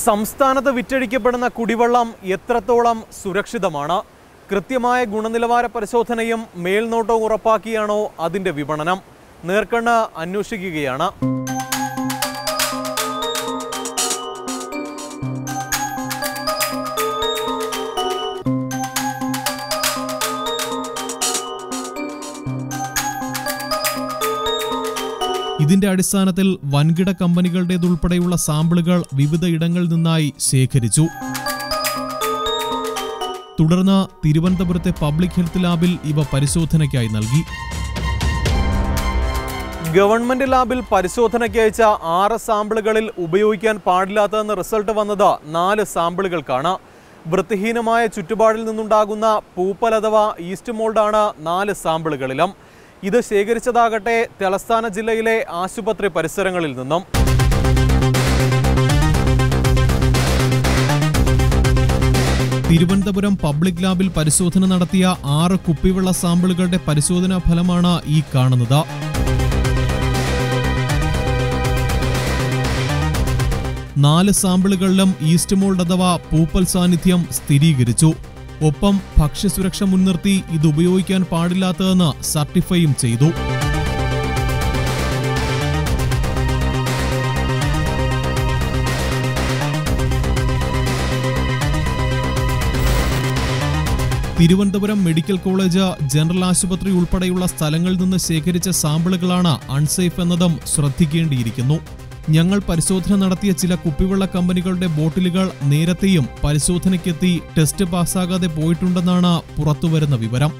സംസ്ഥാനത്ത് വിറ്റഴിക്കപ്പെടുന്ന കുടിവെള്ളം എത്രത്തോളം സുരക്ഷിതമാണ്? കൃത്യമായ ഗുണനിലവാര പരിശോധനയും മേൽനോട്ടവും ഉറപ്പാക്കിയാണോ അതിന്റെ വിപണനം? നേർക്കണ്ണ് അന്വേഷിക്കുകയാണ്. ഇതിന്റെ അടിസ്ഥാനത്തിൽ വൻകിട കമ്പനികളുടേതുൾപ്പെടെയുള്ള സാമ്പിളുകൾ വിവിധ ഇടങ്ങളിൽ നിന്നായി ശേഖരിച്ചു. തുടർന്ന് തിരുവനന്തപുരത്തെ പബ്ലിക് ഹെൽത്ത് ലാബിൽ ഇവ പരിശോധനയ്ക്കായി നൽകി. ഗവൺമെന്റ് ലാബിൽ പരിശോധനയ്ക്ക് അയച്ച 6 സാമ്പിളുകളിൽ ഉപയോഗിക്കാൻ പാടില്ലാത്തതെന്ന് റിസൾട്ട് വന്നത് 4 സാമ്പിളുകൾക്കാണ്. വൃത്തിഹീനമായ ചുറ്റുപാടിൽ നിന്നുണ്ടാകുന്ന പൂപ്പൽ അഥവാ ഈസ്റ്റ് മോൾഡാണ് 4 സാമ്പിളുകളിലും. ഇത് ശേഖരിച്ചതാകട്ടെ തലസ്ഥാന ജില്ലയിലെ ആശുപത്രി പരിസരങ്ങളിൽ നിന്നും. തിരുവനന്തപുരം പബ്ലിക് ലാബിൽ പരിശോധന നടത്തിയ 6 കുപ്പിവെള്ള സാമ്പിളുകളുടെ പരിശോധനാ ഫലമാണ് ഈ കാണുന്നത്. നാല് സാമ്പിളുകളിലും ഈസ്റ്റ് മോൾഡ് അഥവാ പൂപ്പൽ സാന്നിധ്യം സ്ഥിരീകരിച്ചു. ഒപ്പം ഭക്ഷ്യസുരക്ഷ മുൻനിർത്തി ഇത് ഉപയോഗിക്കാൻ പാടില്ലാത്തതെന്ന് സർട്ടിഫൈയും ചെയ്തു. തിരുവനന്തപുരം മെഡിക്കൽ കോളേജ്, ജനറൽ ആശുപത്രി ഉൾപ്പെടെയുള്ള സ്ഥലങ്ങളിൽ നിന്ന് ശേഖരിച്ച സാമ്പിളുകളാണ് അൺസേഫ് എന്നതും ശ്രദ്ധിക്കേണ്ടിയിരിക്കുന്നു. ഞങ്ങൾ പരിശോധന നടത്തിയ ചില കുപ്പിവെള്ള കമ്പനികളുടെ ബോട്ടിലുകൾ നേരത്തെയും പരിശോധനയ്ക്കെത്തി ടെസ്റ്റ് പാസ്സാകാതെ പോയിട്ടുണ്ടെന്നാണ് പുറത്തുവരുന്ന വിവരം.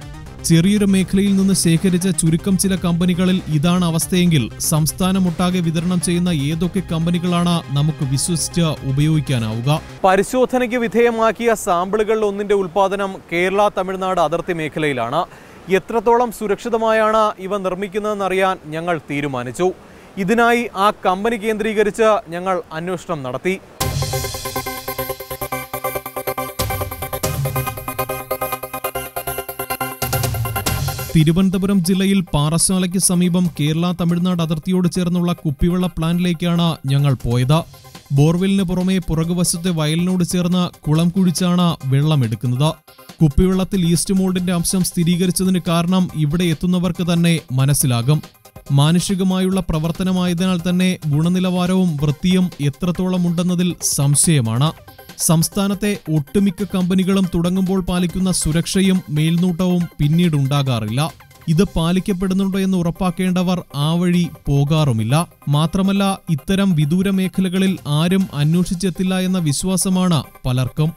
ചെറിയൊരു മേഖലയിൽ നിന്ന് ശേഖരിച്ച ചുരുക്കം ചില കമ്പനികളിൽ ഇതാണ് അവസ്ഥയെങ്കിൽ സംസ്ഥാനമൊട്ടാകെ വിതരണം ചെയ്യുന്ന ഏതൊക്കെ കമ്പനികളാണ് നമുക്ക് വിശ്വസിച്ച് ഉപയോഗിക്കാനാവുക? പരിശോധനയ്ക്ക് വിധേയമാക്കിയ സാമ്പിളുകളിൽ ഒന്നിന്റെ ഉൽപാദനം കേരള തമിഴ്നാട് അതിർത്തി മേഖലയിലാണ്. എത്രത്തോളം സുരക്ഷിതമായാണ് ഇവ നിർമ്മിക്കുന്നതെന്നറിയാൻ ഞങ്ങൾ തീരുമാനിച്ചു. ഇതിനായി ആ കമ്പനി കേന്ദ്രീകരിച്ച് ഞങ്ങൾ അന്വേഷണം നടത്തി. തിരുവനന്തപുരം ജില്ലയിൽ പാറശാലയ്ക്ക് സമീപം കേരള തമിഴ്നാട് അതിർത്തിയോട് ചേർന്നുള്ള കുപ്പിവെള്ള പ്ലാന്റിലേക്കാണ് ഞങ്ങൾ പോയത്. ബോർവെല്ലിന് പുറമെ പുറകുവശത്തെ വയലിനോട് ചേർന്ന് കുളം കുഴിച്ചാണ് വെള്ളമെടുക്കുന്നത്. കുപ്പിവെള്ളത്തിൽ ഈസ്റ്റ് മോൾഡിന്റെ അംശം സ്ഥിരീകരിച്ചതിന് കാരണം ഇവിടെ എത്തുന്നവർക്ക് തന്നെ മനസ്സിലാകും. മാനുഷികമായുള്ള പ്രവർത്തനമായതിനാൽ തന്നെ ഗുണനിലവാരവും വൃത്തിയും എത്രത്തോളം ഉണ്ടെന്നതിൽ സംശയമാണ്. സംസ്ഥാനത്തെ ഒട്ടുമിക്ക കമ്പനികളും തുടങ്ങുമ്പോൾ പാലിക്കുന്ന സുരക്ഷയും മേൽനോട്ടവും പിന്നീടുണ്ടാകാറില്ല. ഇത് പാലിക്കപ്പെടുന്നുണ്ടോ എന്ന് ഉറപ്പാക്കേണ്ടവർ ആ വഴി പോകാറുമില്ല. മാത്രമല്ല, ഇത്തരം വിദൂര മേഖലകളിൽ ആരും അന്വേഷിച്ചെത്തില്ല എന്ന വിശ്വാസമാണ് പലർക്കും.